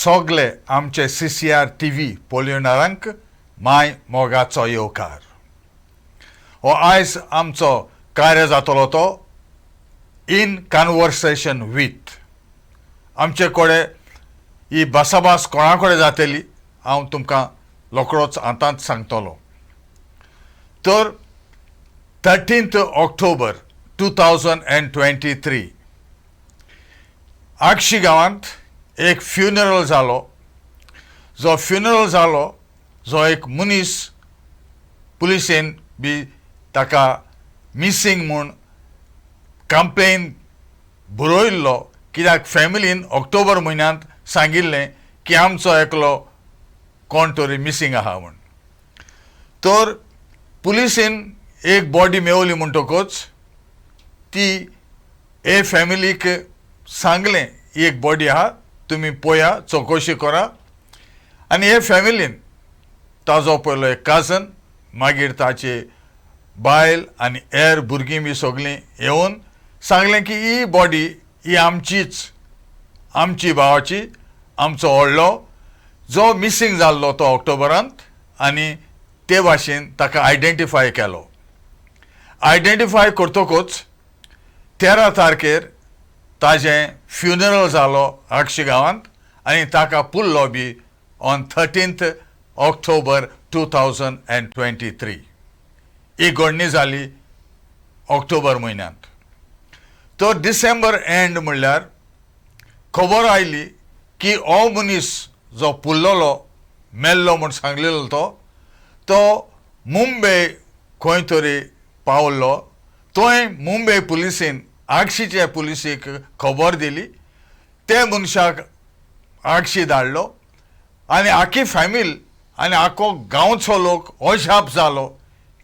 सोगले आमचे CCR TV पळोवणाऱ्यांक माय मोगाचो येवकार. हो आयज आमचो कार्य जातलो तो इन कन्वर्सेशन विथ. आमचे कोडे ही बसाभास कोणा कडेन जातली हांव तुमकां रोखडोच आतांच सांगतलो. तर 13th ऑक्टोबर 2023 आगशी गांवांत एक फ्युनरल जालो. जो एक मनीस पुलिसेन बी ताका मिसींग म्हूण कंप्लेन बरयल्लो, कित्याक फॅमिलीन ऑक्टोबर म्हयन्यांत सांगिल्लें की आमचो एकलो कोण तरी मिसींग आहा म्हूण. तर पुलिसेन एक बॉडी मेवली म्हणटकूच ती ए फॅमिलीक सांगलें ही एक बॉडी आहा, तुमी पळया, चवकशी करा. आनी हे फॅमिलीन ताजो पयलो एक काजन, मागीर ताची बायल आनी हेर भुरगीं बी सगळीं येवन सांगलें की ही बॉडी ही आमची भावाची, आमचो व्हडलो जो मिसींग जाल्लो तो ऑक्टोबरांत, आनी ते भाशेन ताका आयडेंटिफाय केलो. आयडेंटिफाय करतकूच 13 तारखेर ताजें फ्युनरल जालो आगशी गांवांत, आनी ताका पुल्लो बी ऑन 13th ऑक्टोबर 2023. ही घडणी जाली ऑक्टोबर म्हयन्यांत. तर डिसेंबर एंड म्हणल्यार खबर आयली की हो मनीस जो पुल्लोलो मेल्लो म्हूण सांगलेलो तो मुंबय खंय तरी पावल्लो. थंय मुंबय पुलिसेन आगशीच्या पुलिसेक खबर दिली. ते मनशाक आगशी धाडलो आनी आखी फॅमिली आनी आखो गांवचो लोक अजाप जालो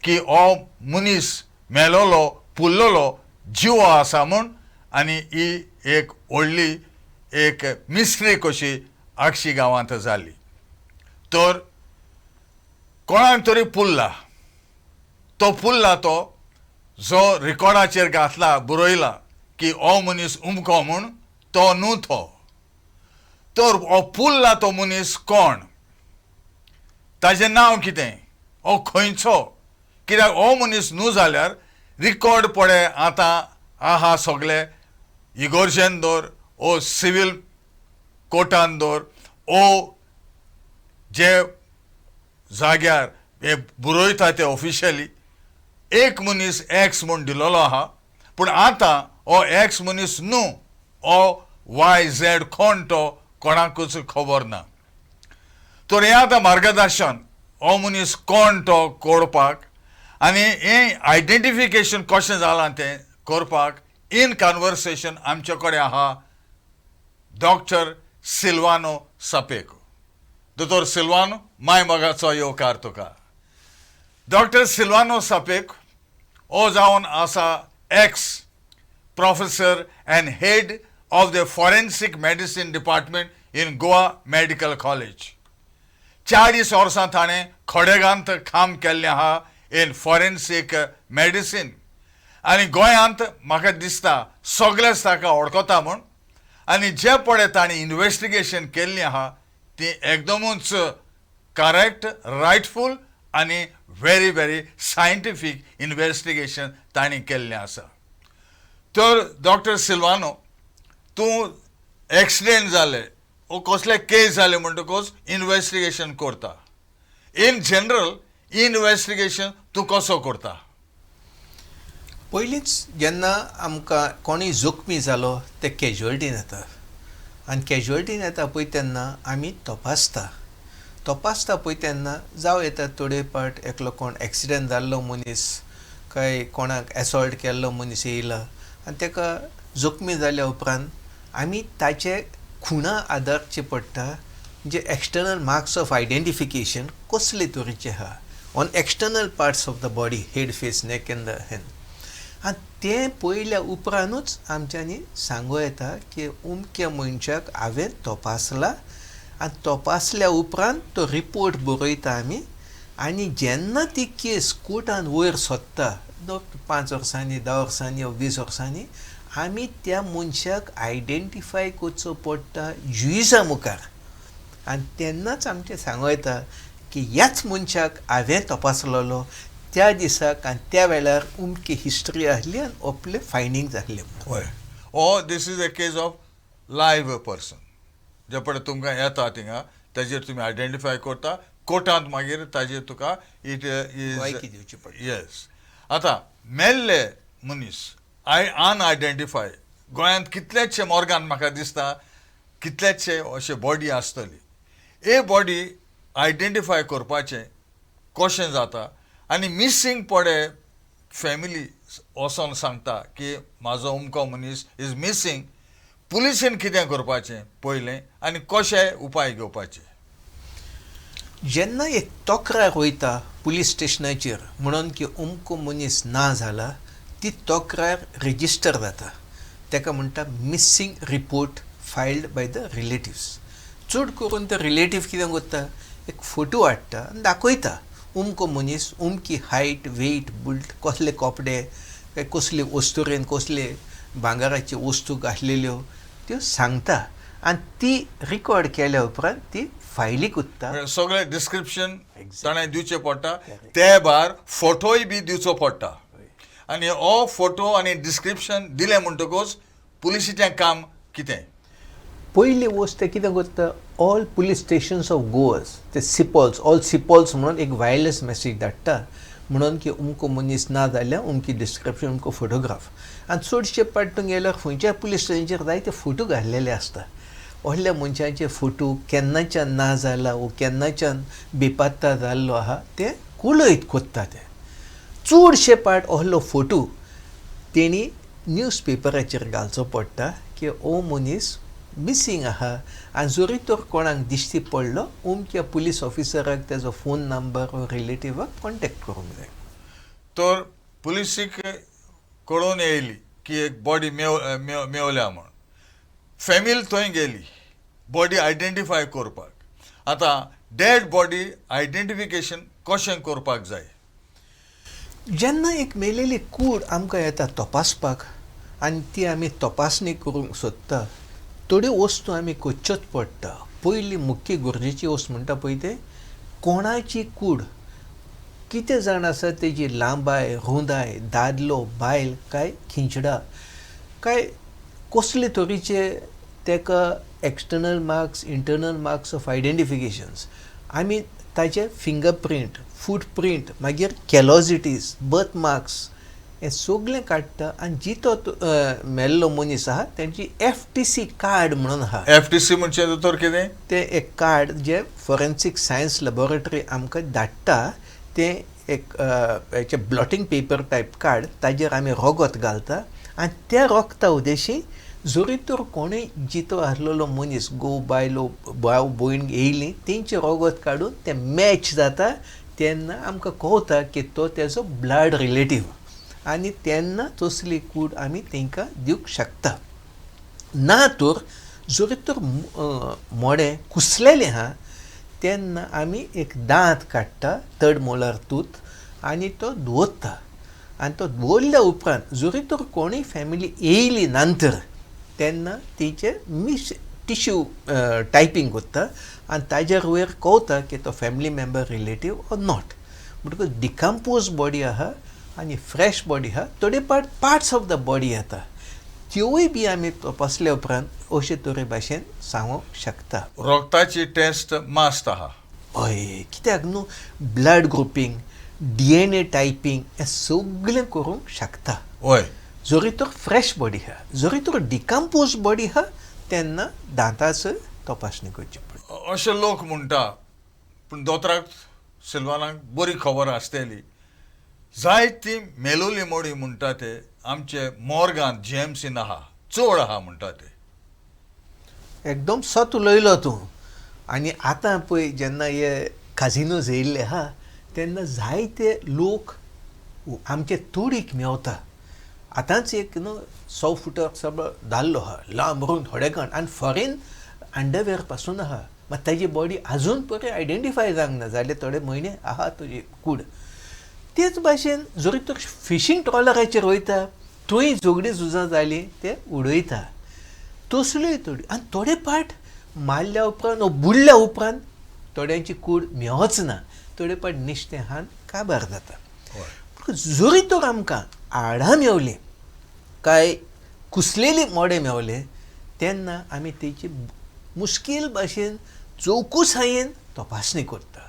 की हो मनीस मेलोलो, पुल्लोलो जीव आसा म्हूण. आनी ही एक व्हडली एक मिस्ट्री कशी आगशी गांवांत जाली. तर कोणाक तरी पुल्ला तो जो रिकॉर्डाचेर घातला, बरयला की हो मनीस उमको म्हूण, तो न्हू तो. तर हो पुल्ला तो मनीस कोण, ताजें नांव कितें, हो खंयचो, कित्याक हो मनीस न्हू जाल्यार रिकॉर्ड पळय आतां आहा सगळे इगोर्जेन दवर, ओ सिवील कोर्टान दवर, ओ जे जाग्यार हे बरयता ते ऑफिशियली एक मनीस एक्स म्हूण दिलोलो आहा. पूण आतां हो एक्स मनीस न्हू, हो YZ कोण तो कोणाकूच खबर ना. तर हें आतां मार्गदर्शन हो मनीस कोण तो कळपाक आनी हें आयडेंटिफिकेशन कशें जालां तें करपाक इन कन्वर्सेशन आमचे कडेन आहा डॉक्टर सिल्वानो सापेको. दोतोर सिल्वानो, माय मोगाचो येवकार तुका. डॉक्टर सिल्वानो सापेको हो जावन आसा x professor end head of the forensic medicine department in Goa medical college. 40 वर्सां ताणें खोडेगांत काम केल्लें आहा इन फॉरेन्सिक मेडिसिन. आनी गोंयांत म्हाका दिसता सगळेच ताका वळखता म्हूण. आनी जे पळय ताणें इन्वेस्टिगेशन केल्लीं आहा ती एकदमूच करेक्ट, रायटफूल आनी व्हेरी व्हेरी सायंटिफीक इन्वेस्टिगेशन ताणें केल्लें आसा. तर डॉक्टर सिल्वानो, तूं एक्सिडेंट जाले वो कसले केस जाले म्हणटकूच इन्वेस्टिगेशन करता. इन जनरल इन्वेस्टिगेशन तूं कसो करता? पयलींच जेन्ना आमकां कोणूय जखमी जालो ते कॅज्युअलिटीन येता, आनी कॅज्युअलिटीन येता पळय तेन्ना आमी तपासता पळय तेन्ना जावं येता थोडे पार्ट एकलो कोण एक्सिडेंट जाल्लो मनीस काय कोणाक एसॉल्ट केल्लो मनीस येयला आनी ताका जखमी जाल्या उपरांत आमी ताचे खुणा आदारचे पडटा जे एक्सटर्नल मार्क्स ऑफ आयडेंटिफिकेशन कसले तरेचे आहा on external parts of the body, head, face, neck and the hand. आनी तें पळयल्या उपरांतूच आमच्यांनी सांगूं येता की उमक्या मनशाक हांवें तपासला आनी तपासल्या उपरांत तो रिपोर्ट बरयता आमी. आनी जेन्ना ती केस कोर्टान वयर सोदता 5 वर्सांनी, 10 वर्सांनी वा 20 वर्सांनी, आमी त्या मनशाक आयडेंटिफाय करचो पडटा जुइजा मुखार आनी तेन्नाच आमचें सांगूं येता की ह्याच मनशाक हांवें तपासलेलो त्या दिसाक आनी त्या वेळार उमकी हिस्ट्री आसली आनी आपले फायंडींग जाल्ले हय ओ this is a case of live person जे पळय तुमकां येता थिंगा ताजेर तुमी आयडेंटिफाय करता कोर्टांत मागीर ताजेर तुका इट गोंयकी दिवची पडटा. येस आतां मेल्ले मनीस अनआयडेंटिफाय गोंयांत कितलेशे मॉर्गान म्हाका दिसता कितलेशे अशे बॉडी आसतली ए बॉडी आयडेंटिफाय करपाचें कशें जाता आनी मिसींग पडे फॅमिली वचोन सांगता की म्हाजो अमको मनीस इज मिसींग पुलिसेन कितें करपाचें पयलें आनी कशें उपाय घेवपाचे. जेन्ना एक तक्रार वयता पुलीस स्टेशनाचेर म्हणून की अमको मनीस ना जाला ती तक्रार रेजिस्टर जाता ताका म्हणटा missing report filed by the relatives. चड करून ते रिलेटीव कितें करता एक फोटो हाडटा आनी दाखयता अमको मनीस अमकी हायट वेट बुल्ट कसले कपडे काय कसले वस्तुरेन कसले भांगाराचे वस्तू घातलेल्यो त्यो सांगता आनी ती रिकॉर्ड केल्या उपरांत ती फायलीक उत्ता. सगळें डिस्क्रिप्शन ताणें दिवचें पडटा ते भायर फोटोय बी दिवचो पडटा आनी हो फोटो आनी डिस्क्रिप्शन दिलें म्हणटकूच पुलिशेचें काम कितें. पयली वस्त ते कितें करता all police stations of Goa's ते सिपॉल्स ऑल सिपॉल्स म्हणून एक वायरलेस मेसेज धाडटा म्हणून की अमको मनीस ना जाल्यार अमकी डिस्क्रिप्शन अमको फोटोग्राफ आनी चडशे पाट गेल्यार खंयच्याय पुलीस स्टेशनाचेर जायते फोटो घाल्लेले आसता. असल्या मनशांचे फोटो केन्नाच्यान ना जाला वो केन्नाच्यान बेपत्ता जाल्लो आहा ते कळयत कोत्ता ते. चडशे पाट असलो फोटो तेणी न्यूज पेपराचेर घालचो पडटा की हो मनीस मिसींग आहा आनी जरी तर कोणाक दिश्टी पडलो अमक्या पुलीस ऑफिसराक तेजो फोन नंबर वा रिलेटिवाक कॉन्टेक्ट करूंक जाय. तर पुलिसीक कळून येयली की एक बॉडी मेवल्या म्हूण फॅमिली थंय गेली बॉडी आयडेंटिफाय करपाक. आतां डेड बॉडी आयडेंटिफिकेशन कशें करपाक जाय. जेन्ना एक मेलेली कूड आमकां येता तपासपाक आनी ती आमी तपासणी करूंक सोदता थोड्यो वस्तू आमी करच्योच पडटा. पयली मुख्य गरजेची वस्त म्हणटा पळय ते कोणाची कूड कितें जाण आसा तेजी लांबाय रुंदाय दादलो बायल काय खिंचडा काय कसले तरेचे ताका external marks internal marks of identifications आमी ताचे फिंगर प्रिंट फूट प्रिंट मागीर कॅलोजिटीज बर्थ मार्क्स हें सगळें काडटा आनी जितो मेल्लो मनीस आहा तेंची FTC कार्ड म्हणून आहा. FTC म्हणजे तर कितें तें एक कार्ड जे फॉरेन्सीक सायन्स लॅबोरेटरी आमकां धाडटा तें एक हेचे ब्लॉटिंग पेपर टायप कार्ड ताजेर आमी रगत घालता आनी त्या रगता उदेशी जरी तर कोणूय जितो आसलेलो मनीस घोव बायलो भाव भयण येयली तेंचे रगत काडून तें मॅच जाता तेन्ना आमकां कळटा की तो तेजो ब्लड रिलेटीव आनी तेन्ना तसली कूड आमी तांकां दिवंक शकता. ना तर जरी तर मोडे कुसलेले आहा तेन्ना आमी एक दांत काडटा थर्ड मोलार टूथ आनी तो दवरता आनी तो दवरल्या उपरांत जरी तर कोणूय फॅमिली येयली नंतर तेन्ना तिचे टिश्यू टायपींग करता आनी ताजेर वयर कळटा की तो family member relative or not. म्हणटकूच डिकम्पोज बॉडी आहा आनी फ्रेश बॉडी आहा थोडे पार्ट्स ऑफ द बॉडी येता त्योय बी आमी तपासल्या उपरांत अशे तरे भाशेन सांगूंक शकता. रगताची टेस्ट मास्ट आहा. हय कित्याक न्हू ब्लड ग्रुपींग DNA टायपींग हें सगळें करूंक शकता. हय जरी तर फ्रेश बॉडी आहा जरी तर डिकम्पोज बॉडी आहा तेन्ना दांताचो तपासणी करची पडटा. अशे लोक म्हणटा पूण दोतोराक सिल्वानाक बरी खबर आसतली जायती मेलोली मोडी म्हणटा ते आमचे मॉर्गान GMCन आहा चड आहा म्हणटा ते. एकदम सत उलयलो तूं. आनी आतां पळय जेन्ना हे काजिनोज येयल्ले आहा तेन्ना जायते लोक आमचे तोडीक मेवता. आतांच एक 100 फुटार सगळो धाल्लो आहा लांब रून थोडेकण आनी फॉरेन अंडरवेअर पासून आहा मात ताजी बॉडी आजून पर्यंत आयडेंटिफाय जावंक ना जाल्यार थोडे म्हयने आहा तुजी कूड. तेच भाशेन जरी तर फिशींग ट्रॉलराचेर वयता थंय झगडीं झुजां जालीं ते उडयता तसल्योय थोडी आनी थोडे पाट मारल्या उपरांत वा बुडल्या उपरांत थोड्यांची कूड मेळच ना, थोडे फावट निश्तें हान काबार जाता. जरी तर आमकां आडा मेवले काय कुसलेले मोडे मेवले तेन्ना आमी तेची मुश्कील भाशेन चौकूसायेन तपासणी करता.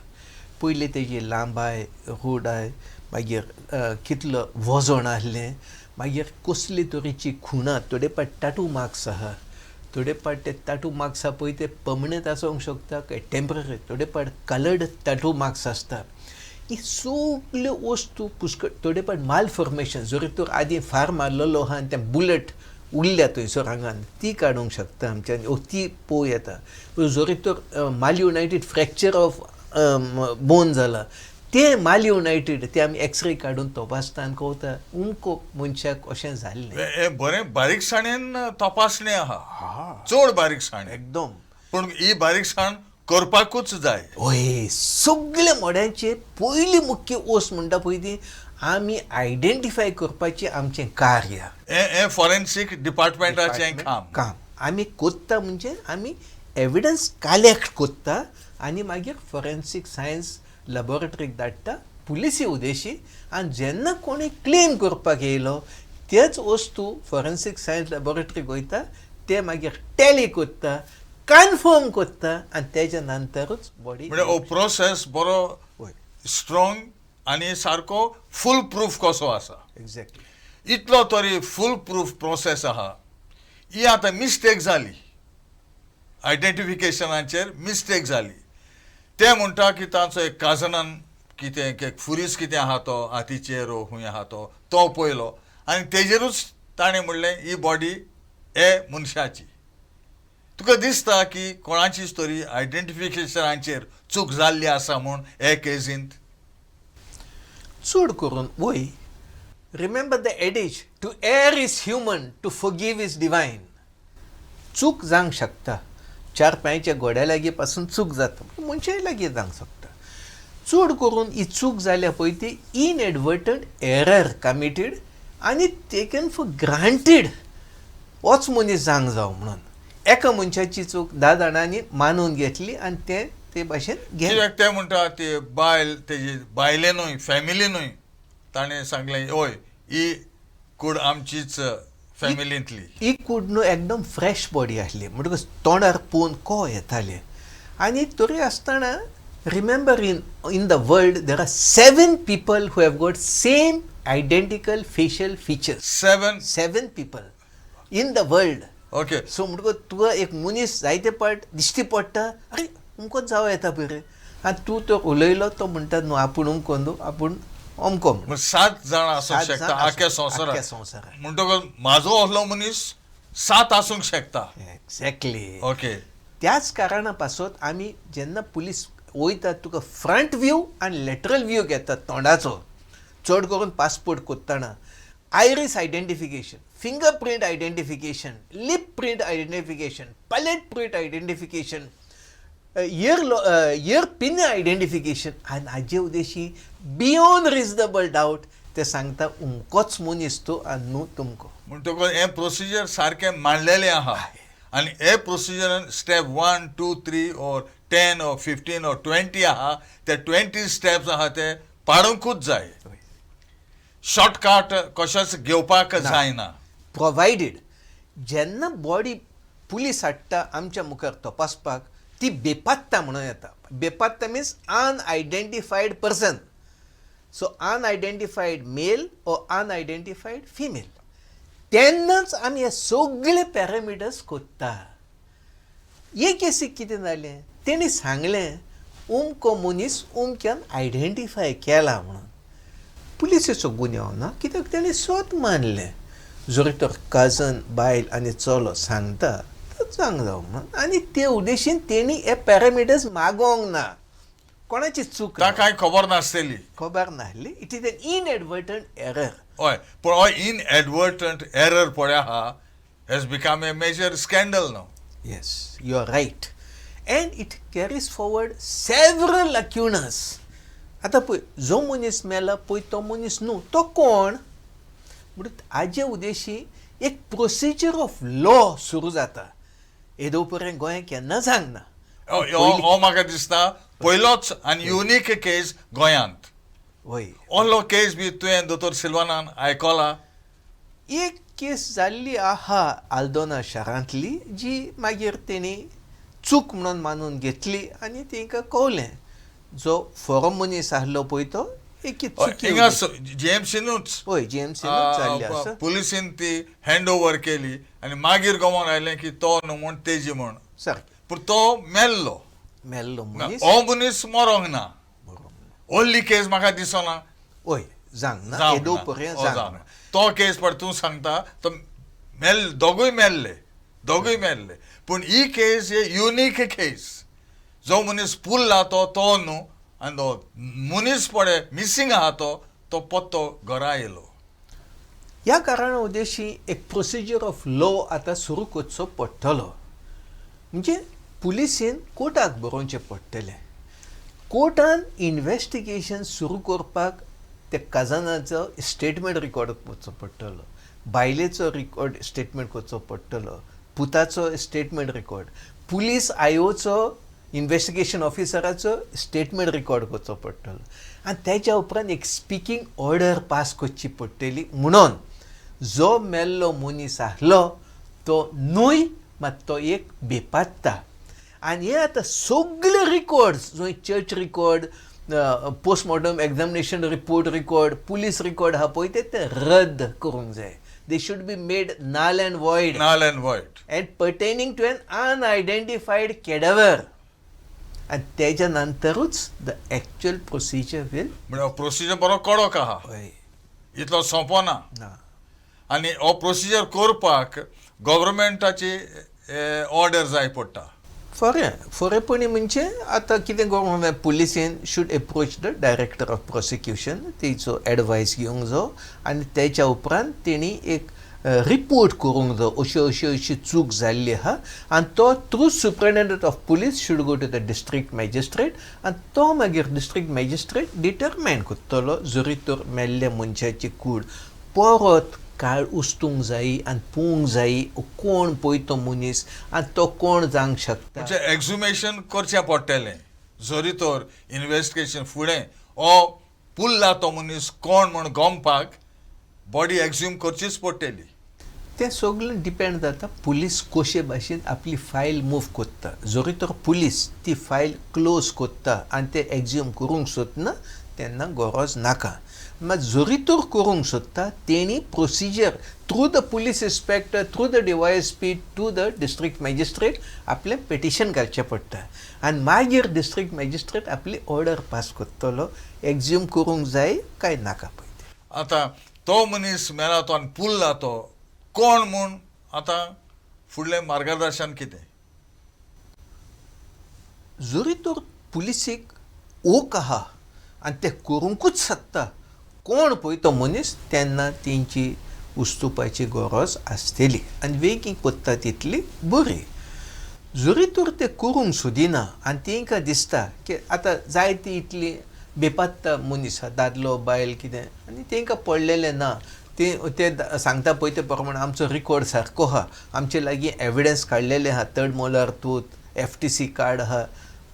पयलीं तेजी लांबाय रुडाय, मागीर कितलो वजन आहलें, मागीर कसले तरेची खुणां, थोडे फावट टाटू मार्क्स आहा, थोडे फावट ते टाटू मार्क्स आहा पळय ते पर्मनंट आसूंक शकता काय टेम्पररी, थोडे फावट कलर्ड टाटू मार्क्स आसता. ही सगल्यो वस्तू पुष्कळ, थोडे फावट मालफॉर्मेशन, जरी तर आदीं फार मारलेलो आहा आनी तें बुलेट उरल्या थंयसर आंगान ती काडूंक शकता आमच्यान, ती पळोव येता. जरी तर मालयुनायटेड फ्रॅक्चर ऑफ बोन जाला, ते मालयुनायटेड ते आमी एक्सरे काडून तपासता आनी कळटा उमको मनशाक अशें जाल्लें. हे बरें बारीकसाणेन तपासणी आहा, चड बारीकसाण एकदम. पूण ही बारीकसाण करपाकूच जाय. होय, सगळ्या मोड्यांचे पयली मुख्य वस्त म्हणटा पळय ती आमी आयडेंटिफाय करपाचें आमचें कार्य. हे फॉरेन्सीक डिपार्टमेंटाचें काम आमी कोत्ता, म्हणजे आमी एविडन्स कलेक्ट कोत्ता आनी मागीर फॉरेन्सीक सायन्स लॅबॉरेटरीक धाडटा पुलिसी उद्देशी. आनी जेन्ना कोणी क्लेम करपाक येयलो तेच वस्तू फॉरेन्सीक सायन्स लॅबॉरेटरीक वयता, ते मागीर टॅली कोत्ता, कन्फर्म कोत्ता आनी तेच्या नंतरूच बॉडी. म्हणजे हो प्रोसेस बरो स्ट्रॉंग आनी सारको फूल प्रूफ कसो आसा. एक्झॅक्टली. इतलो तरी फूल प्रूफ प्रोसेस आहा. ही आतां मिस्टेक जाली, आयडेंटिफिकेशनाचेर मिस्टेक जाली. ते म्हणटा की तांचो एक काजनान कितें फुरीस कितें आहा तो हातीचेर वो खूंय आहा तो पळयलो आनी तेजेरूच ताणें म्हणलें ही बॉडी हे मनशाची. तुका दिसता की कोणाचीच तरी आयडेंटिफिकेशनाचेर चूक जाल्ली आसा म्हूण हे केसींत? चड करून वय. Remember the adage, to err is human, to forgive is divine. चूक जावंक शकता, चार पांयच्या घोड्या लागीं पासून चूक जाता, मनशाय लागीं जावंक शकता. चड करून ही चूक जाल्या पळय ती इनएडवर्टंट एरर कमिटेड आनी टेकन फॉर ग्रांटेड होच मनीस जावंक जावो म्हणून. एका मनशाची चूक 10 जाणांनी मानून घेतली आनी ते भाशेन कित्याक ते म्हणटा ती बायल, तेजी बायलेनूय फॅमिलीनूय ताणें सांगलें हय ही कूड आमचीच फॅमिलींतली. ही कूड न्हू एकदम फ्रेश बॉडी आसली, म्हणटकच तोंडार पळोवन को येताले. आनी तरी आसतना remember in the world there are 7 people who have got same identical facial features. 7 people in the world. Okay. So म्हणटकच तुका एक मनीस जायते पाट दिश्टी पडटा, अरे उमकोच जावं येता पळय रे, आनी तूं तो उलयलो तो म्हणटा न्हू आपूण उमको न्हू आपूण अमको. 7 जाणां आसूंक शकता आख्या संवसारांत. म्हणटकच म्हाजो असलो मनीस 7 आसूंक शकता. एक्झॅक्टली. ओके. त्याच कारणा पासून आमी जेन्ना पुलीस वयतात तुका फ्रंट व्यू आनी लॅटरल व्यू घेतात तोंडाचो, चड करून पासपोर्ट कोत्ताना. Iris identification, finger print identification, lip print identification, palate print identification, ear pin identification. आनी हाजे उद्देशी बियॉन्ड रिजनेबल डावट ते सांगता उमकोच मनीस तूं आनी न्हू तुमको. म्हणटकच हें प्रोसिजर सारकें मांडलेलें आहा आनी हे प्रोसिजरान स्टेप 1, 2, 3 or 10 or 15 or 20 आहा, ते 20 स्टेप्स आहा ते पाडूंकूच जाय. शॉर्टकट कशेंच घेवपाक जायना. प्रोवायडेड जेन्ना बॉडी पुलीस हाडटा आमच्या मुखार तपासपाक ती बेपत्ता म्हणून येता. बेपत्ता मिन्स अनआयडेंटिफायड पर्सन. सो अनआयडेंटिफायड मेल ओ अनआयडेंटिफायड फिमेल. तेन्नाच आमी हे सगळे पॅरामिटर्स कोत्ता. हे केसीक कितें जालें, तेणी सांगलें उमको मनीस उमक्यान आयडेंटिफाय केला म्हणून. पुलिसेचो गुन्यांव ना, कित्याक तेणी स्वत मानलें. जरी तर काजन बायल आनी चलो सांगता जावंक जावं म्हणून. आनी ते उद्देशीन तेणी हे पॅरामिटर्स मागोवंक ना. कोणाची चूक कांय खबर नासलेली. खबर नासली. It is an inadvertent error. हय, पूण हो इनएडवर्टंट एरर पळय आहा has become a major scandal न्हू. Yes, you are right. And it carries forward several lacunas. आतां पळय, जो मनीस मेला पळय तो मनीस न्हू, तो कोण म्हणून हाजे उद्देशी एक प्रोसिजर ऑफ लॉ सुरू जाता. येदो पर्यंत गोंय केन्ना सांगना. हो म्हाका दिसता पयलोच आनी युनीक केस गोंयांत. वय ओलो केस बी तुवें दोतोर सिल्वानान आयकला? एक केस जाल्ली आहा आल्दोना शारांतली जी मागीर तेणी चूक म्हणून मानून घेतली आनी तांकां कळलें जो फोरम मनीस आहलो पळय तो एक हिंगा जेएमसीनूच हय जीएमसीनूच जाल्ली आसा. पुलिसीन ती हँड ओवर केली आनी मागीर गोमोन आयलें की तो न्हू म्हूण तेजी म्हूण. सारकें पूण तो मेल्लो. मनीस हो मनीस मरोंक ना. ओल्ली केस म्हाका दिसना हय जावंक ना येदो पर्यंत जावंक ना. तो केस पड तूं सांगता तो दोगूय मेल्ले पूण ही केस हे युनीक केस. जो मनीस पुल्ला तो न्हू आनी तो मनीस पडे मिसींग आहा तो पत्तो घरा येयलो. ह्या कारणा उद्देशी एक प्रोसिजर ऑफ लॉ आतां सुरू करचो पडटलो. म्हणजे पुलिसीन कोर्टाक बरोवचें पडटलें. कोर्टान इन्व्हेस्टिगेशन सुरू करपाक त्या काजनाचो स्टेटमेंट रिकॉर्ड करचो पडटलो, बायलेचो रिकॉर्ड स्टेटमेंट करचो पडटलो, पुताचो स्टेटमेंट रिकॉर्ड, पुलीस आयोचो इन्व्हेस्टिगेशन ऑफिसराचो स्टेटमेंट रिकॉर्ड करचो पडटलो आनी तेच्या उपरांत एक स्पिकींग ऑर्डर पास करची पडटली म्हणून जो मेल्लो मनीस आहलो तो न्हूय मात तो एक बेपत्ता. आनी हे आतां सगळे रिकॉर्ड्स जो church record, postmortem examination report record, police record आहा पळय ते रद्द करूंक जाय. They should be made null and void and pertaining to an unidentified cadaver. आनी तेच्या नंतरूच द एक्चुअल प्रोसिजर वील. म्हणजे प्रोसिजर बरो कडक आहा, इतलो सोंपना. आनी हो प्रोसिजर करपाक गव्हर्मेंटाची ऑर्डर जाय पडटा. फरेपणी म्हणजे आतां कितें गव्हर्मेंट पुलिसीन should approach the director of prosecution, तेचो एडवायस घेवंक जाय आनी तेच्या उपरांत तेणी एक रिपोर्ट करूंक जाय अशी चूक जाल्ली आहा आनी तो through superintendent of police should go to the district magistrate आनी तो मागीर डिस्ट्रिक्ट मॅजिस्ट्रेट डिटरमायन करतलो जरी तर मेल्ल्या मनशाची कूड परत काळ उस्तूंक जायी आनी पळोवंक जायी कोण पळय तो मनीस आनी तो कोण जावंक शकता. म्हणजे एक्झुमेशन करचें पडटलें जरी तर इन्व्हेस्टिगेशन फुडें हो पुल्ला तो मनीस कोण म्हूण गमपाक बॉडी एक्झ्यूम करचीच पडटली. तें सगळें डिपेंड जाता पुलीस कशे भाशेन आपली फायल मूव करता. जरी तर पुलीस ती फायल क्लोज करता आनी ते एक्झ्यूम करूंक सोदना तेन्ना गरज नाका. मात जरी तर करूंक सोदता तेणी procedure through the police inspector, through the DYSP to the district magistrate आपलें पेटिशन घालचें पडटा आनी मागीर डिस्ट्रिक्ट मॅजिस्ट्रेट आपली ऑर्डर पास करतलो एक्झ्यूम करूंक जाय काय नाका पळय. आतां तो मनीस मेला तो आनी पुल्ला तो कोण म्हूण आतां फुडलें मार्गदर्शन कितें? जरी तर पुलिसीक ओक आहा आनी ते करूंकूच सोदता कोण पळय तो मनीस तेन्ना तेंची उस्तुपाची गरज आसतली आनी वेगीं कोत्ता तितली बरी. जरी तर ते करूंक सोदिना आनी तांकां दिसता की आतां जायती इतली बेपत्ता मनीस आहा, दादलो बायल कितें आनी तांकां पडलेलें ना, ते सांगता पळय ते प्रमाण आमचो रिकॉर्ड सारको आहा, आमचे लागीं एविडन्स काडलेले आहा, third molar tooth, FTC card आहा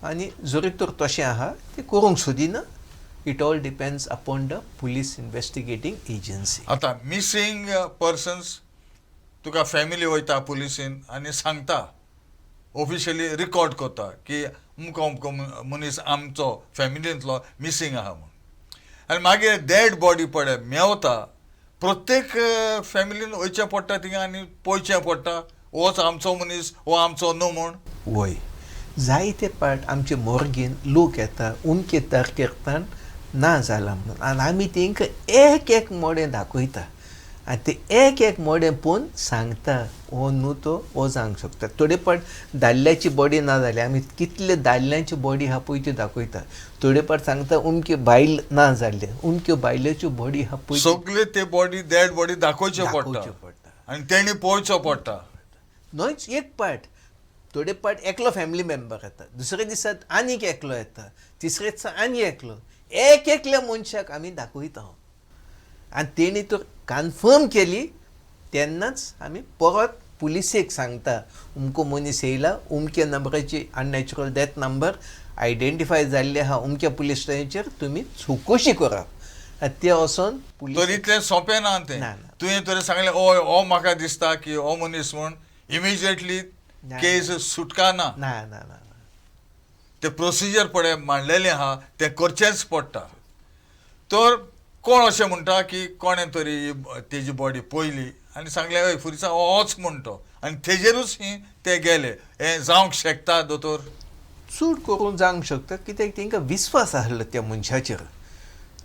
आनी जरी तर तशें आहा ते करूंक सोदिना. It all depends upon the police investigating agency. आतां मिसींग पर्सन्स तुका फॅमिली वयता पुलिसीन आनी सांगता ऑफिशियली रिकॉर्ड करता की अमको मनीस आमचो फॅमिलींतलो मिसींग आहा म्हूण आनी मागीर डेड बॉडी पडे मेवता प्रत्येक फॅमिलीन वयचें पडटा थिंगा आनी पळोवचें पडटा होच आमचो मनीस हो आमचो न्हू म्हूण. वय जायते पाट आमचे मोर्गेन लोक येता उमके तारखेर ना जाला म्हणून आनी आमी तांकां एक मोडें दाखयता आनी ते एक मोडें पळोवन सांगता हो न्हू तो हो जावंक शकता. थोडे पाट दादल्याची बॉडी ना जाली आमी कितले दादल्यांची बॉडी आहा पळय त्यो दाखयता. थोडे पाट सांगता उमके बायल ना जाल्ले उमक्यो बायलेच्यो बॉडी आहा पळय सगळे ते बॉडी डेड बॉडी दाखोवचे पडटा आनी तेणी पळोवचो पडटा. न्हयच एक पाट थोडे पाट एकलो फॅमिली मेंबर येता, दुसरे दिसात आनीक एकलो येता, तिसरे दिसा आनी एकलो एकल्या मनशाक आमी दाखयता आनी तेणी तर कन्फर्म केली तेन्नाच आमी परत पुलिसेक सांगता उमको मनीस येयला उमके नंबराची अननॅचरल डेथ नंबर आयडेंटिफाय जाल्ले आहा उमक्या पुलीस स्टेशनाचेर तुमी चौकशी करात ते वचोन तर इतलें सोंपें ना तें ना, ना. तुवें तर सांगलें हो म्हाका दिसता की हो मनीस म्हूण इमिजिएटली केस सुटका ना ना ना ना ते प्रोसिजर पळय मांडलेलें आहा तें करचेंच पडटा तर कोण अशें म्हणटा की कोणें तरी तेजी बॉडी पळयली आनी सांगलें हय फुरिसा होच म्हणटो आनी तेजेरूच ते गेले हें जावंक शकता दोतोर चूड करून जावंक शकता कित्याक तांकां विस्वास आसलो त्या मनशाचेर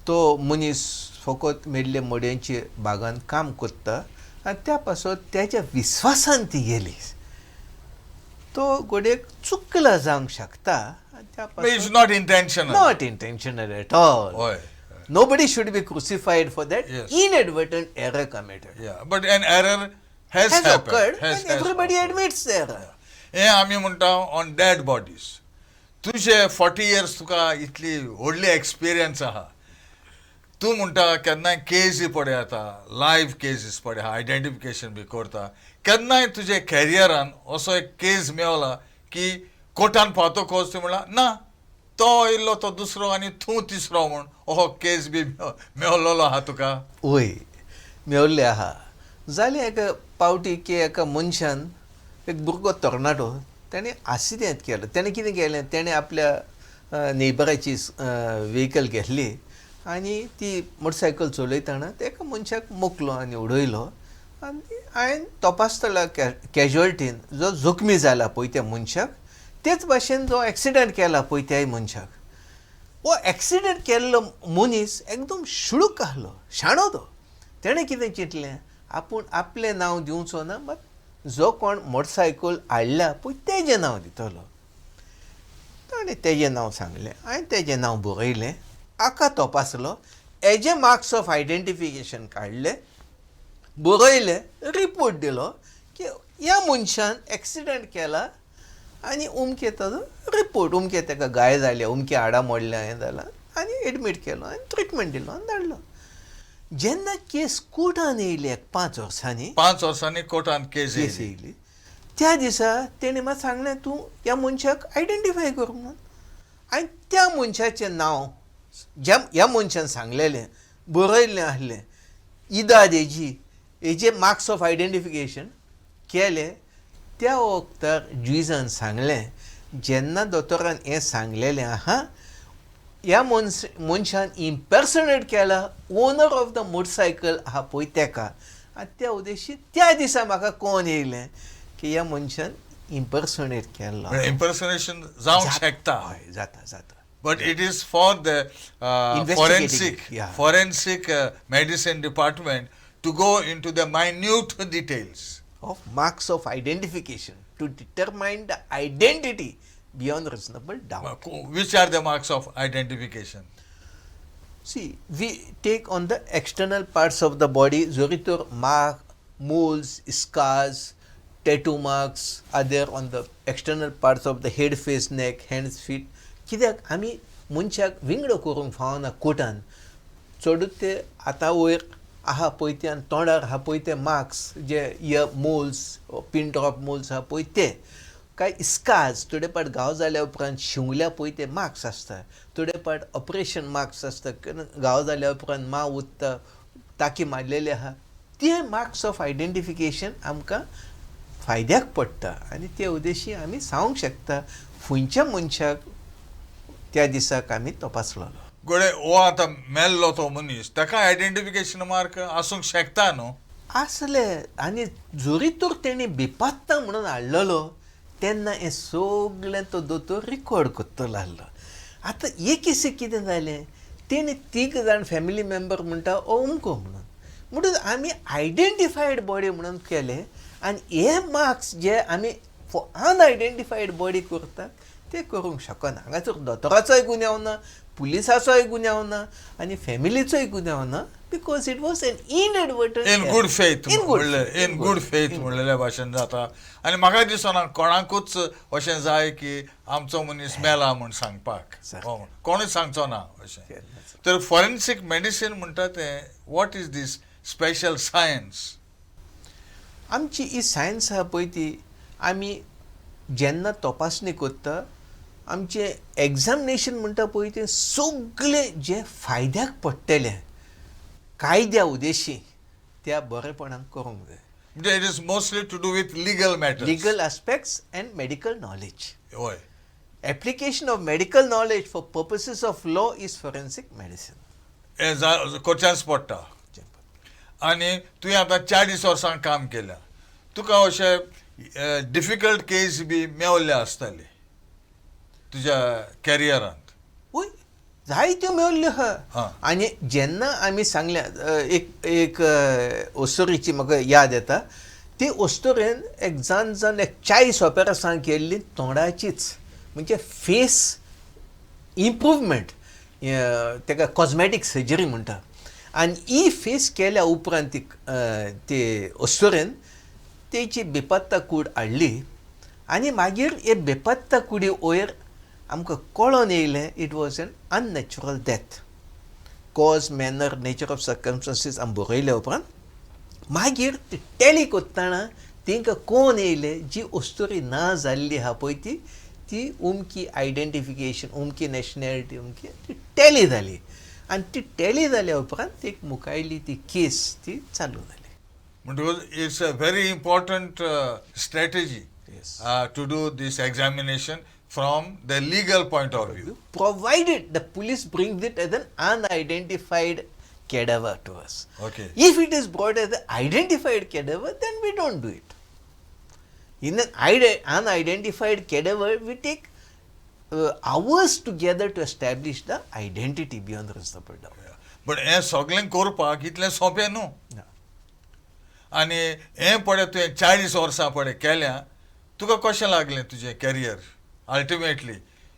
तो मनीस फकत मेल्ले मड्यांचे बागान काम करता आनी त्या पासत त्याच्या विस्वासान ती गेली तो गोडेक चुकला जावंक शकता आनी त्या it's not intentional not intentional at all हय nobody should be crucified for that Yes. inadvertent error committed. But an error Has has occurred and everybody admits the error. हें आमी म्हणटा ऑन डेड बॉडीज तुजे 40 years तुका इतली व्हडली experience आहा तूं म्हणटा केन्नाय केस पडे येता लायव्ह केसीस पडे आहा आयडेंटिफिकेशन बी करता केन्नाय तुजे कॅरियरान असो एक केस मेवला की कोर्टान पावतकच तूं म्हणला ना तो येयल्लो तो दुसरो आनी तूं तिसरो म्हूण हो केस बी मेवलेलो आहा तुका वय मेवल्ले आहा जालें एका पावटी की एका मनशान एक भुरगो तरणाटो ताणें आसिडेंट केलो ताणें कितें केलें ताणें आपल्या नेबराची व्हेकल घेतली आनी ती मोटरसायकल चलयतना एका मनशाक मोकलो आनी उडयलो आनी हांवें तपासतलो कॅज्युअलिटीन जो जखमी जाला पळय त्या मनशाक तेच भाशेन जो एक्सिडेंट केला पळय त्या मनशाक हो एक्सिडेंट केल्लो मनीस एकदम शुळूक आहलो शाणो तो ताणें कितें चिंतलें आपूण आपलें नांव दिवचो ना बट जो कोण मोटरसायकल हाडला पळय तेजें नांव दितलो ताणें तेजें नांव सांगलें हांवें तेजें नांव बरयलें आका तपासलो हेजे मार्क्स ऑफ आयडेंटिफिकेशन काडले बरयलें रिपोर्ट दिलो की ह्या मनशान एक्सिडेंट केला आनी उमके ताजो रिपोर्ट उमके ताका घाय जाल्या उमके हाडां मोडल्या हें जालां आनी एडमीट केलो आनी ट्रिटमेंट दिलो आनी धाडलो जेन्ना केस कोर्टान येयली 5 वर्सांनी 5 वर्सांनी कोर्टान केस येयली त्या दिसा तेणें म्हाका सांगलें तूं ह्या मनशाक आयडेंटिफाय कर म्हणून आनी त्या मनशाचें नांव ह्या मनशान सांगलेलें बरयल्लें आहलें ईदा हेजी हेजे मार्क्स ऑफ आयडेंटिफिकेशन केलें त्या वक्तार ज्युजान सांगलें जेन्ना दोतोरान हें सांगलेलें आहा ह्या मनशान इम्पर्सनेट केला ओनर ऑफ द मोटरसायकल आहा पळय तेका आनी त्या उद्देशी त्या दिसा म्हाका कोण येयलें की ह्या मनशान इम्पर्सनेट केल्लो इम्पर्सनेशन जावंक शकता हय जाता जाता but it is for the forensic medicine department to go into the minute details of marks of identification to determine the identity beyond reasonable doubt. Which are the marks of identification? See, we take on the external parts of the body, zoritor mark, moles, scars, tattoo marks are there on the external parts of the head, face, neck, hands, feet. कित्याक आमी मनशाक विंगडो करूंक फावना कोर्टान चडूच ते आतां वयर आहा पळय ते आनी तोंडार आहा पळय ते मार्क्स जे year moles pin drop moles आहा पळय ते काय स्कार्स थोडे पाट घाव जाल्या उपरांत शिवल्या पळय ते मार्क्स आसता थोडे पाट ऑपरेशन मार्क्स आसता घाव जाल्या उपरांत मांव उरता ताकी मारलेले आहा ते मार्क्स ऑफ आयडेंटिफिकेशन आमकां फायद्याक पडटा आनी ते उद्देशी आमी सांगूंक शकता खंयच्या मनशाक त्या दिसाक आमी तपासलो गोडे हो आतां मेल्लो तो मनीस ताका आयडेंटिफिकेशन मार्क आसूंक शकता न्हू आसले आनी जोरी तर तेणी बेपत्ता म्हणून हाडलेलो तेन्ना हें सगळें तो दोतोर रिकॉर्ड करतलो आसलो आतां एक केसी कितें जालें तेणी 3 जाण फॅमिली मेंबर म्हणटा अमको म्हणून आमी आयडेंटिफायड बॉडी म्हणून केले आनी हे मार्क्स जे आमी अनआयडेंटिफायड बॉडी करतात ते करूंक शकना हांगासर दोतोराचोय गुन्यांव ना पुलिसाचोय गुन्यांव ना आनी फॅमिलीचोय गुन्यांव ना because it was an inadvertent in good faith म्हणलेल्या भाशेन जाता आनी म्हाका दिसना कोणाकूच अशें जाय की आमचो मनीस मेला म्हूण सांगपाक कोणूच सांगचो ना अशें तर फॉरेन्सीक मेडिसीन म्हणटा तें what is this special science आमची ही सायन्स आहा पळय ती आमी जेन्ना तपासणी करता आमचे एग्जामिनेशन म्हणटा पळय तें सगळें जे फायद्याक पडटलें कायद्या उद्देशी त्या बरेपणान करूंक जाय. म्हणजे it is mostly to do with legal matters. Legal aspects and medical knowledge. होय. Application of medical knowledge for purposes of law is forensic medicine. करचेंच पडटा. आनी तुवें आतां 40 वर्सां काम केल्या, तुका अशें डिफिकल्ट केस बी मेवल्ले आसतले तुज्या कॅरियरांत. वय जायत्यो मेवल्ल्यो हां. आहा. आनी जेन्ना आमी सांगल्या एक ओस्तोरीची म्हाका याद येता. ती ओस्तोरेन एक जावन 40 ऑपेरेसां केल्ली तोंडाचीच, म्हणजे फेस इम्प्रूवमेंट, ताका कॉस्मॅटीक सर्जरी म्हणटा. आनी ही फेस केल्या उपरांत ती ओस्तोरेन तेची बेपत्ता कूड हाडली आनी मागीर हे बेपत्ता कुडी वयर आमकां कळोन येयलें it was an unnatural death. Cause manner nature of circumstances आमी बरयल्या उपरांत मागीर टॅली करतना तांकां कळोन येयलें जी ओस्तोरी ना जाल्ली आहा पळय ती उमकी आयडेंटिफिकेशन, उमकी नॅशनॅलिटी, उमकी ती टॅली जाली. आनी ती टॅली जाल्या उपरांत एक मुखायली ती केस ती चालू जाली. म्हणटकूच it's a very important strategy to do this examination from the legal point of view. Provided the police brings it as an unidentified cadaver to us. Okay. If it is brought as an identified cadaver, then we don't do it. In an unidentified cadaver, we take hours together to establish the identity beyond reasonable doubt. But हें सगळें करपाक इतलें सोंपें न्हू. आनी हें पळय तुवें 40 वर्सां पळय केल्या, तुका कशें लागलें तुजें career? Ultimately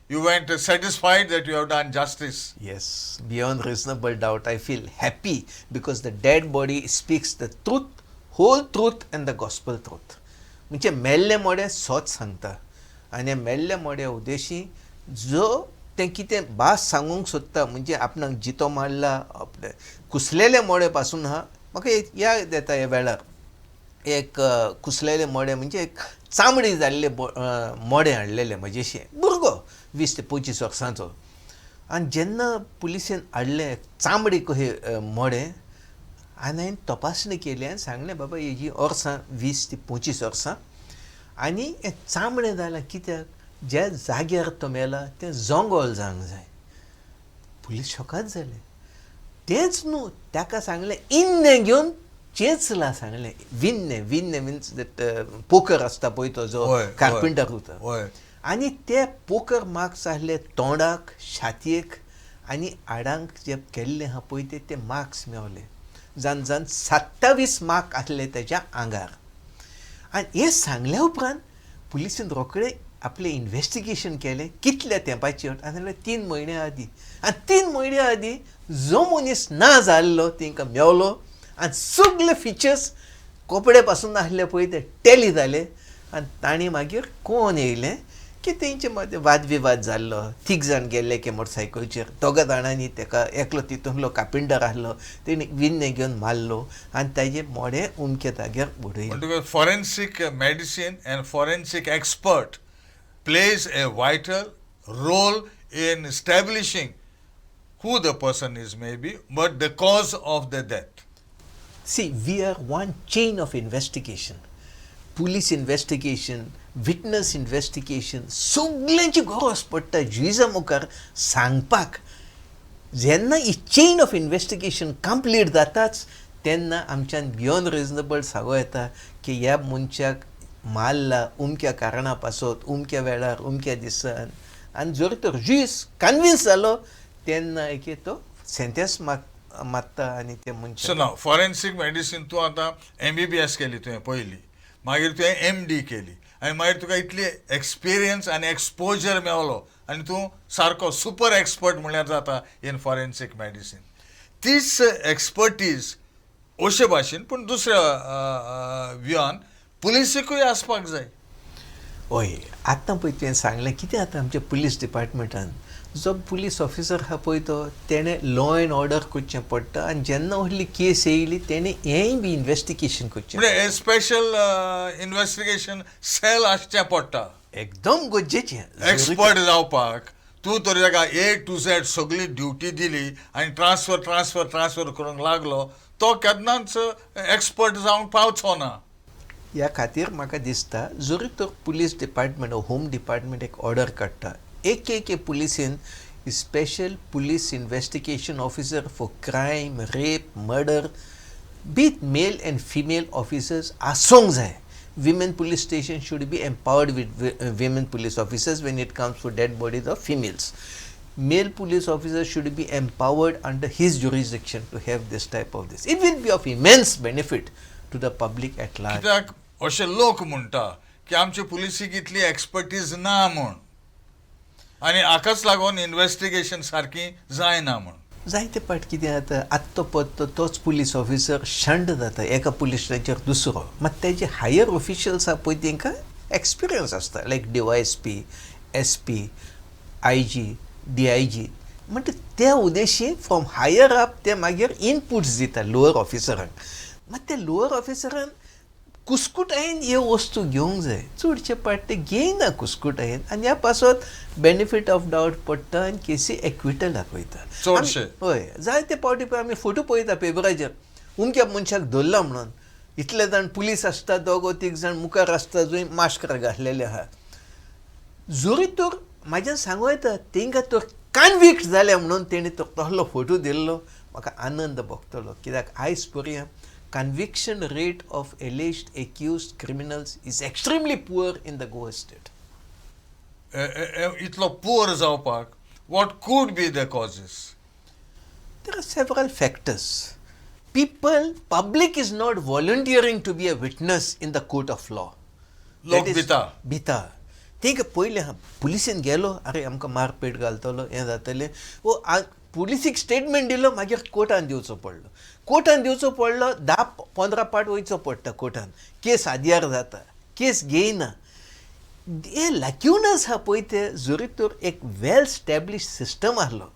you went satisfied that you have done justice. Yes, beyond reasonable doubt, I feel happy because the dead body speaks the truth, whole truth and the gospel truth. म्हणजे मेल्ले मोडे सोच सांगता आनी मेल्ले मोड्या उद्देशी जो तें कितें भास सांगूंक सोदता, म्हणजे आपणाक जितो मारला आपले कुसलेले मोडे पासून आहा. म्हाका याद येता ह्या वेळार एक कुसलेले मोडे म्हणजे एक चामडी जाल्ले मोडे हाडलेले म्हजेशी भुरगो 20 ते 25 वर्सांचो. आनी जेन्ना पुलिसेन हाडले चामडी कहे मोडे आनी हांवें तपासणी केली आनी सांगलें बाबा हेजी वर्सां 20 ते 25 वर्सां आनी हें चामडें जालां कित्याक ज्या जाग्यार तो मेला तें जोंगोल जावंक जाय. पुलीस शॉकाद जाले. तेंच न्हू ताका सांगलें इन्नें घेवन चेंचला सांगलें. विन्ने मिन्स दॅट पोकर आसता पळय तो जो कार्पेंटर उरता. आनी ते पोकर मार्क्स आसले तोंडाक, छातयेक आनी आडांक जे केल्ले आहा पळय ते मार्क्स मेवले. जावन 27 मार्क आसले तेज्या आंगार. आनी हें सांगल्या उपरांत पुलिसेन रोखडें आपलें इन्व्हेस्टिगेशन केलें कितल्या तेंपाची अट. आनी 3 म्हयने आदी. आनी 3 म्हयने आदी जो मनीस ना जाल्लो तांकां मेवलो आनी सगळे फिचर्स कपडे पासून आसले पळय ते टॅली जाले. आनी तांणी मागीर कळोन येयलें की तेंचे मदें वादविवाद जाल्लो. 3 जाण गेल्ले की मोटरसायकलीचेर. 2 जाणांनी ताका एकलो तितूंतलो कार्पेंटर आसलो तेणी विन्ने घेवन मारलो आनी ताजे मोडे उमके जाग्यार उडयले. Forensic medicine end forensic expert plays a vital role in establishing who the person is maybe, but the cause of the death. See, we are one chain of investigation. Police investigation, witness investigation, सगळ्यांची गरज पडटा जुइजा मुखार सांगपाक. जेन्ना ही chain of investigation complete जाताच तेन्ना आमच्यान beyond reasonable सांगो येता की ह्या मनशाक मारला उमक्या कारणा पासत, उमक्या वेळार, उमक्या दिसान. आनी जर तर जुईस कन्विन्स जालो तेन्ना एके तो सेंटेन्स मारता आनी ते मनशाक. सो नाव फॉरेन्सीक मेडिसीन तूं आतां MBBS केली तुवें पयली, मागीर तुवें MD केली आनी मागीर तुका इतली एक्सपिरियन्स आनी एक्सपोजर मेवलो आनी तूं सारको सुपर एक्सपर्ट म्हळ्यार जाता इन फॉरेन्सीक मेडिसीन. तीच एक्सपर्टीज अशे भाशेन पूण दुसऱ्या व्यूआन पुलिसेकूय आसपाक जाय. हय, आतां पळय तुवें सांगलें कितें आतां आमच्या पुलीस डिपार्टमेंटान जो पुलीस ऑफिसर हा पळय तो तेणे लॉ एंड ऑर्डर करचें पडटा आनी जेन्ना व्हडली केस येयली तेणे हेंय बी इन्व्हेस्टिगेशन करचें म्हणजे स्पेशल इन्व्हेस्टिगेशन सेल आसचें पडटा एकदम गरजेचें एक्सपर्ट जावपाक. तूं तर ताका A to Z सगळी ड्युटी दिली आनी ट्रान्सफर करूंक लागलो, तो केन्नाच एक्सपर्ट जावंक पावचो ना. ह्या खातीर म्हाका दिसता जरी तर पुलीस डिपार्टमेंट होम डिपार्टमेंट एक ऑर्डर काडटा एक पुलिसेन special police investigation officer for crime rape murder both male and female officers आसूंक जाय. Women police station should be empowered with women police officers when it comes for dead bodies of females. Male police officers should be empowered under his jurisdiction to have this type of this. It will be of immense benefit to the public at large. कित्याक अशे लोक म्हणटा की आमचे पुलिसीक इतली expertise ना म्हूण आनी हाकाच लागून इन्व्हेस्टिगेशन सारकी जायना म्हूण. जायते पाट कितें जाता आत्तो पत्तो तोच पुलीस ऑफिसर शंड जाता एका पुलीस स्टेशनाचेर दुसरो मात तेजे हायर ऑफिशियल्स आहा पळय तांकां एक्सपिरियन्स आसता लायक DYSP SP IG DIG म्हणटा त्या उद्देशी फ्रॉम हायर अप ते मागीर इनपुट्स दिता लोअर ऑफिसरांक. मात त्या लोअर ऑफिसरान कुस्कुटायेन हे वस्तू घेवंक जाय चडशे पाट ते घेयना कुस्कुटायेन आनी ह्या पासत बेनिफीट ऑफ डावट पडटा आनी केसी एक्विटलाक वयता चडशे. हय जायते पावटी पळय आमी फोटो पळयता पेपराचेर उमक्या मनशाक धरला म्हणून इतले जाण पुलीस आसता दोगो तीग जाण मुखार आसता जंय मास्क घातलेले आहा. जरी तर म्हाज्यान सांगूं येता तांकां तर कन्विक्ट जाल्या म्हणून तेणी तो तसलो फोटो दिल्लो म्हाका आनंद भोगतलो कित्याक आयज पर्यंत conviction rate of alleged accused criminals is extremely poor in the Goa state. इतलो पुअर जावपाक what could be the causes? There are several factors. Public is not volunteering to be a witness in the court of law. लोक भिता. think पयले पुलिसेन गेलो अरे आमकां मारपेट घालतलो हें जातलें वो पुलिसीक स्टेटमेंट दिलो मागीर कोर्टान दिवचो पडलो 10-15 पाट वयचो पडटा कोर्टान केस आद्यार जाता केस घेयना. हे लॅक्युनस आहा पळय ते जरी तर एक वेल स्टॅब्लिश सिस्टम आसलो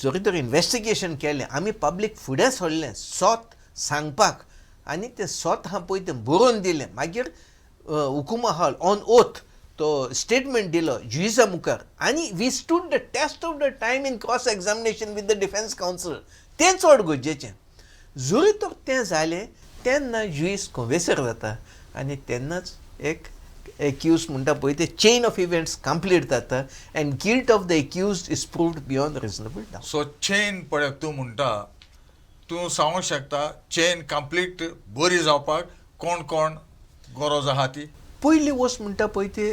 जरी तर इन्व्हेस्टिगेशन केलें आमी पब्लीक फुडें सोडलें सोत सांगपाक आनी तें सोत आहा पळय तें बरोवन दिलें मागीर हुकुमा हॉल ऑन ओथ तो स्टेटमेंट दिलो जुइजा मुखार आनी we stood the test of the time in cross examination with the defence counsel तें चड गरजेचें. जरी तर तें जालें तेन्ना जुईज कॉन्वेसर जाता आनी तेन्नाच एक एक्यूज म्हणटा पळय ते चेन ऑफ इव्हेंट्स कंप्लीट जाता end guilt of the accused is proved beyond reasonable doubt. So chain पळय तूं म्हणटा तूं सांगूंक शकता चेन कंप्लीट बरी जावपाक कोण कोण गरज आहा ती. पयली वस्त म्हणटा पळय ते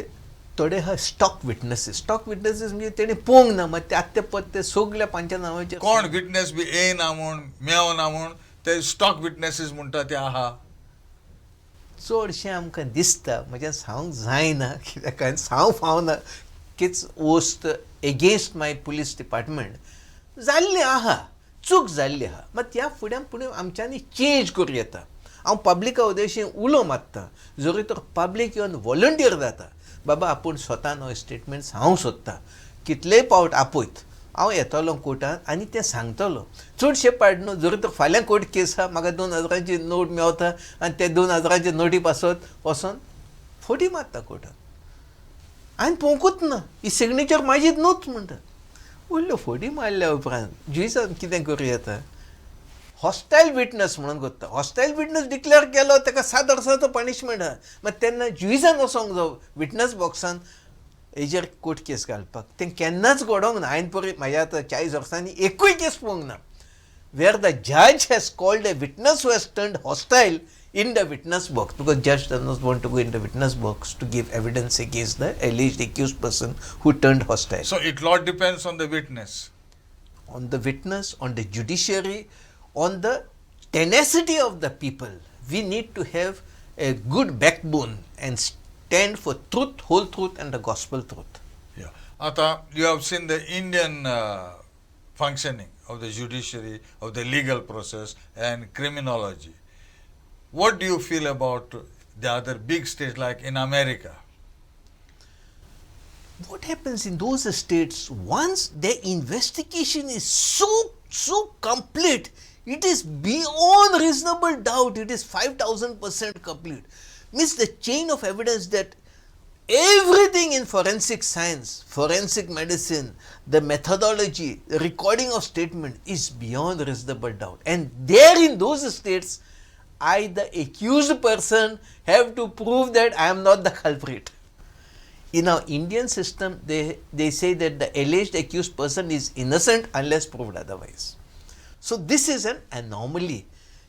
थोडे हा स्टॉक विटनेसीस म्हणजे तेणे पळोवंक ना मात ते आत्ते पत्ते सगल्या पांच्या नांवाचे कोण विटनेस बी येना म्हूण मेवना म्हूण ते स्टॉक विटनेसीस म्हणटा ते आहा. चडशें आमकां दिसता म्हज्यान सांगूंक जायना कित्याक सांगूंक फावना कीच वस्त एगेन्स्ट माय पुलीस डिपार्टमेंट जाल्ली आहा चूक जाल्ली आहा मात ह्या फुडें आमच्यांनी चेंज करूं येता. हांव पब्लिका उद्देशी उलो मारता जरी तर पब्लीक येवन वॉलंटियर जाता बाबा आपूण स्वता नो स्टेटमेंट सांगूंक सोदता कितलेय पावट आपयत हांव येतलो कोर्टान आनी तें सांगतलो. चडशे पाट न्हू जरी तर फाल्यां कोर्ट केस आहा म्हाका 2000ची नोट मेवता आनी ते 2000ची नोटी पासत वचोन फोटी मारता कोर्टान हांवें पळोवंकूच ना ही सिग्नेचर म्हाजीच न्हूच म्हणटा. व्हडल्यो फोटी मारल्या उपरांत जुइजान कितें करूं येता हॉस्टायल विटनस म्हणून करता. हॉस्टायल विटनस डिक्लेअर केलो ताका 7 वर्सांचो पनिशमेंट आहा मात तेन्ना जुइजान वचोंक जावं विटनस बॉक्सान हेजेर कोर्ट केस घालपाक तें केन्नाच घडोवंक ना. हांवें पळय म्हाज्या आतां 40 वर्सांनी एकूय केस पळोवंक ना वेर द जज has called a witness who has turned hostile in the witness box because judge does not want to go in the witness box to give evidence against the alleged accused person who turned hostile. So it lot depends on the witness. On the witness, on the judiciary, on the tenacity of the people. We need to have a good backbone and stand for truth, whole truth and the gospel truth. Yeah. Ata, you have seen the Indian functioning of the judiciary, of the legal process and criminology. What do you feel about the other big states like in America? what happens in those states, once their investigation is so complete, it is beyond reasonable doubt, it is 5000% complete. Means the chain of evidence that everything in forensic science, forensic medicine, the methodology, the recording of statement is beyond reasonable doubt. And there in those states, I, the accused person, have to prove that I am not the culprit. In our Indian system, they say that the alleged accused person is innocent unless proved otherwise. So this is an anomaly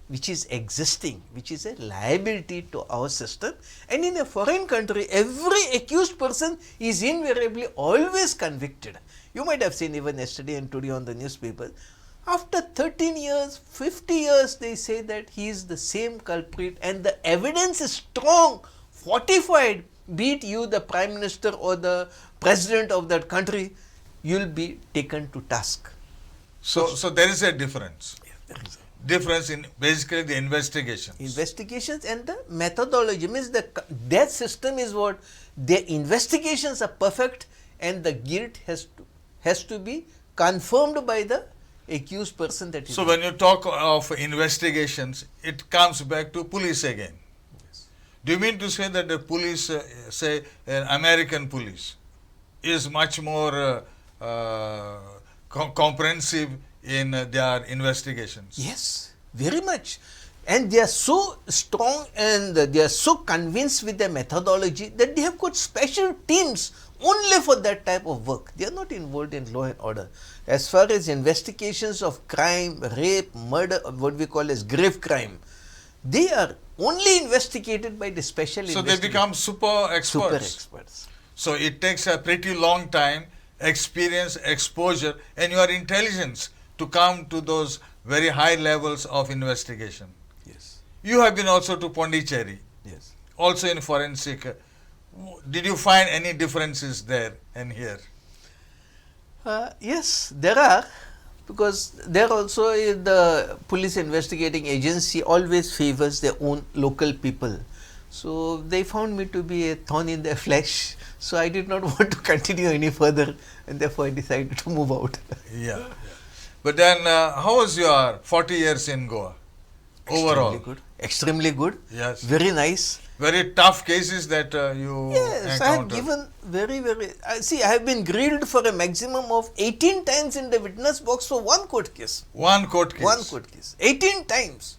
which is existing, which is a liability to our system. And in a foreign country, every accused person is invariably always convicted. You might have seen even yesterday and today on the newspaper, after 13 years, 50 years, they say that he is the same culprit and the evidence is strong, fortified, be it you, the Prime Minister or the President of that country, you will be taken to task. So there is a difference. Yeah, there is a Difference in basically the investigations. investigations and the methodology. Means their system is what? Their investigations are perfect and the guilt has to be confirmed by the accused person that is. So when you talk of investigations, it comes back to police again. Do you mean to say that the police, say American police, is much more comprehensive in their investigations? Yes, very much. And they are so strong and they are so convinced with their methodology that they have got special teams only for that type of work. They are not involved in law and order. As far as investigations of crime, rape, murder, what we call as grave crime, they are only investigated by the special So they become super experts. Super experts. So it takes a pretty long time, experience, exposure, and your intelligence to come to those very high levels of investigation. Yes. You have been also to Pondicherry, Yes. also in forensic. Did you find any differences there and here? Yes, there are, because there also the police investigating agency always favors their own local people. So they found me to be a thorn in their flesh. So I did not want to continue any further, and therefore I decided to move out. Yeah. But then, how was your 40 years in Goa overall? Extremely good. Extremely good. Yes. Very nice. Very tough cases that you Yes, I have encountered. given very, see, I have been grilled for a maximum of 18 times in the witness box for one court case. One court case. One court case. 18 times.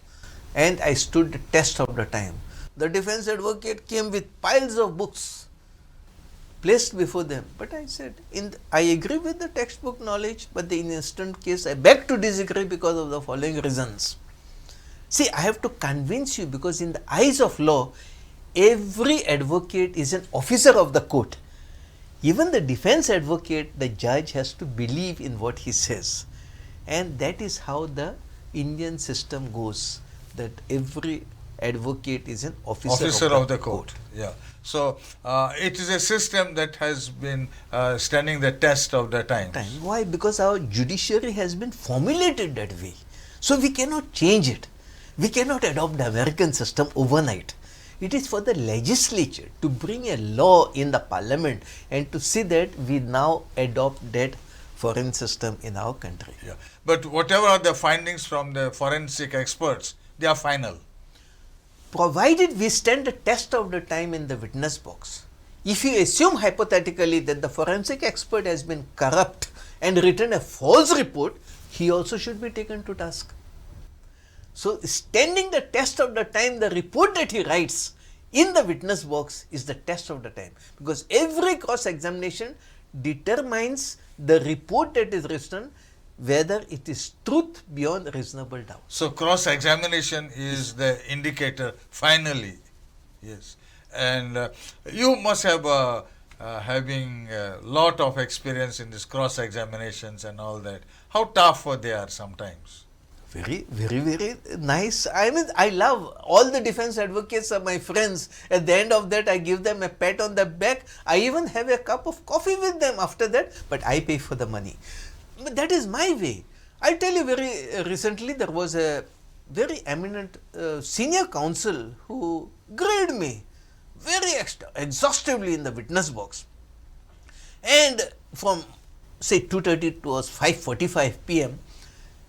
And I stood the test of the time. The defense advocate came with piles of books placed before them. But I said, I agree with the textbook knowledge, but in the instant case, I beg to disagree because of the following reasons. See, I have to convince you, because in the eyes of law, every advocate is an officer of the court. Even the defense advocate, the judge has to believe in what he says. And that is how the Indian system goes, that every advocate is an officer of the court. Yeah. So it is a system that has been standing the test of the times. Why? Because our judiciary has been formulated that way. So we cannot change it. We cannot adopt the American system overnight. It is for the legislature to bring a law in the parliament and to see that we now adopt that foreign system in our country. Yeah. But whatever are the findings from the forensic experts, they are final. Provided we stand the test of the time in the witness box. If you assume hypothetically that the forensic expert has been corrupt and written a false report, he also should be taken to task. So, standing the test of the time, the report that he writes in the witness box is the test of the time, because every cross-examination determines the report that is written, whether it is truth beyond reasonable doubt. So cross-examination is the indicator finally. Yes. And you must have having a lot of experience in this cross-examinations and all that. How tough they are sometimes? Very nice. I mean, I love all the defense advocates are my friends. At the end of that, I give them a pat on the back. I even have a cup of coffee with them after that, but I pay for the money. But that is my way. I tell you, very recently there was a very eminent senior counsel who grilled me very exhaustively in the witness box. And from say 2:30 to 5:45 p.m.,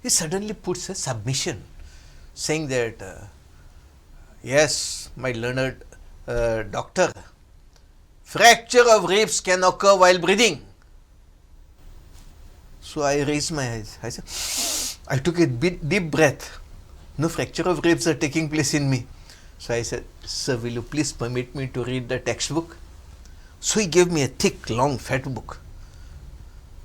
he suddenly puts a submission saying that, yes, my learned doctor, fracture of ribs can occur while breathing. So I raised my eyes. I said, I took a deep breath. No fracture of ribs are taking place in me. So I said, sir, will you please permit me to read the textbook? So he gave me a thick, long, fat book.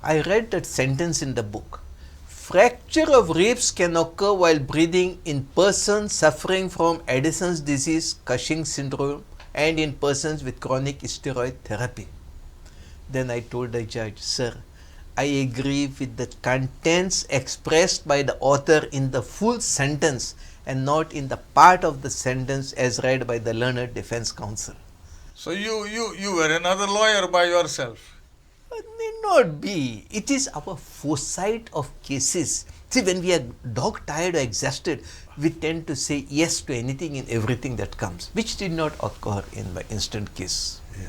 I read that sentence in the book. Fracture of ribs can occur while breathing in persons suffering from Addison's disease, Cushing syndrome, and in persons with chronic steroid therapy. Then I told the judge, sir, I agree with the contents expressed by the author in the full sentence and not in the part of the sentence as read by the learned defense counsel. So you were another lawyer by yourself. It may not be. It is our foresight of cases. See, when we are dog tired or exhausted, we tend to say yes to anything and everything that comes, which did not occur in my instant case. Yeah.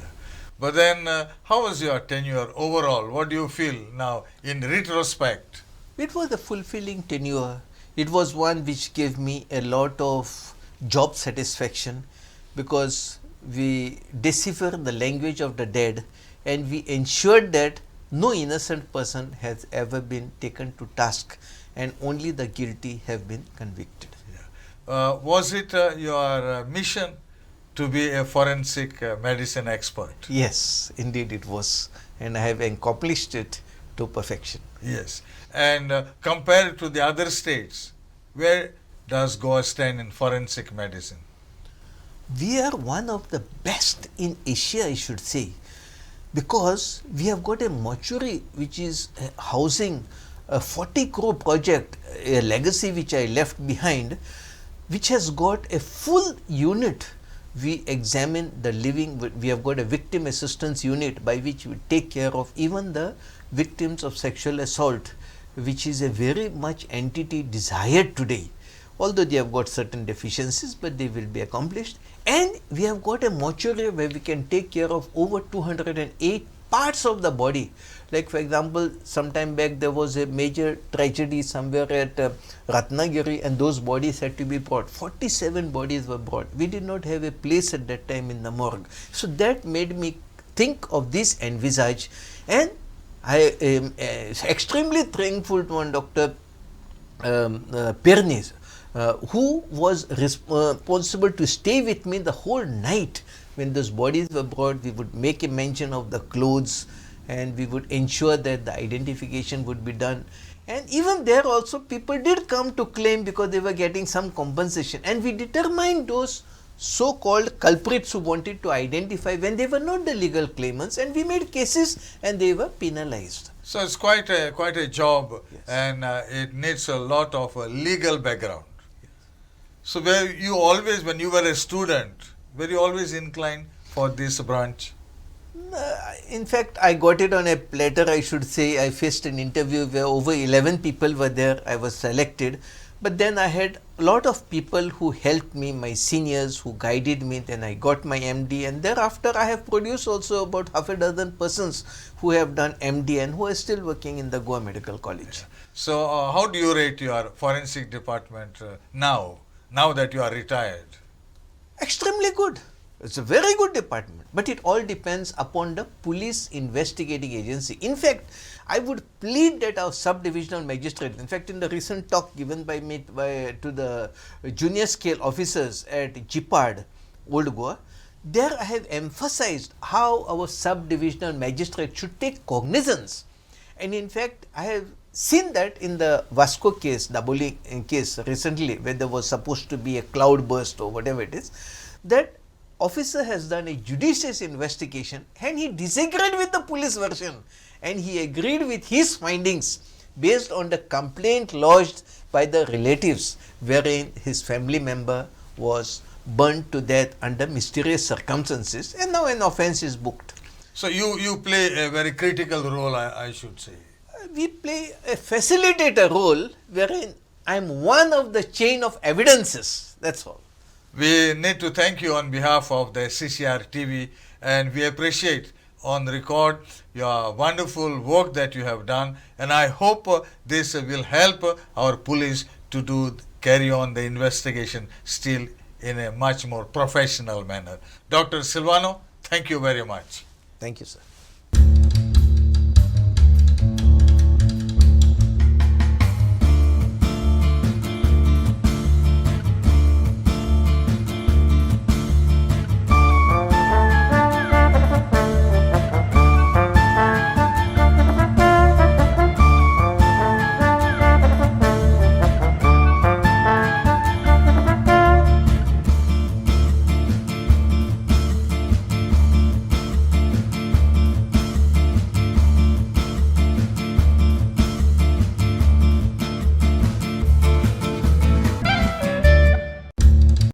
But then, how was your tenure overall? What do you feel now in retrospect? It was a fulfilling tenure. It was one which gave me a lot of job satisfaction because we decipher the language of the dead and we ensured that no innocent person has ever been taken to task and only the guilty have been convicted. Yeah. Was it your mission to be a forensic medicine expert? Yes, indeed it was, and I have accomplished it to perfection. Yes. And compared to the other states, where does Goa stand in forensic medicine? We are one of the best in Asia, I should say, because we have got a mortuary which is housing a 40 crore project, a legacy which I left behind, which has got a full unit. We examine the living, we have got a victim assistance unit by which we take care of even the victims of sexual assault, which is a very much entity desired today. Although they have got certain deficiencies, but they will be accomplished. And we have got a mortuary where we can take care of over 208 parts of the body. Like, for example, some time back there was a major tragedy somewhere at Ratnagiri and those bodies had to be brought. 47 bodies were brought. We did not have a place at that time in the morgue. So that made me think of this envisage, and I am extremely thankful to one Dr. Pernes, who was responsible to stay with me the whole night. When those bodies were brought, we would make a mention of the clothes and we would ensure that the identification would be done. And even there also people did come to claim because they were getting some compensation, and we determined those so-called culprits who wanted to identify when they were not the legal claimants, and we made cases and they were penalized. So it's quite a job. Yes. And it needs a lot of legal background. Yes. So were you always, when you were a student, were you always inclined for this branch? In fact, I got it on a platter, I should say. I faced an interview where over 11 people were there. I was selected. But then I had a lot of people who helped me, my seniors who guided me. Then I got my MD, and thereafter I have produced also about half a dozen persons who have done MD and who are still working in the Goa Medical College. So how do you rate your forensic department now that you are retired? Extremely good. It's a very good department, but it all depends upon the police investigating agency. In fact, I would plead that our sub-divisional magistrate, in fact in the recent talk given by me to the junior scale officers at Jipad, Old Goa, there I have emphasized how our sub-divisional magistrate should take cognizance. And in fact, I have seen that in the Vasco case, Daboli case recently, where there was supposed to be a cloud burst or whatever it is, that officer has done a judicious investigation and he disagreed with the police version and he agreed with his findings based on the complaint lodged by the relatives wherein his family member was burnt to death under mysterious circumstances, and now an offence is booked. So you play a very critical role, I should say. We play a facilitator role wherein I am one of the chain of evidences, that's all. We need to thank you on behalf of the CCR TV, and we appreciate on record your wonderful work that you have done, and I hope this will help our police to carry on the investigation still in a much more professional manner. Dr. Silvano, thank you very much. Thank you, sir.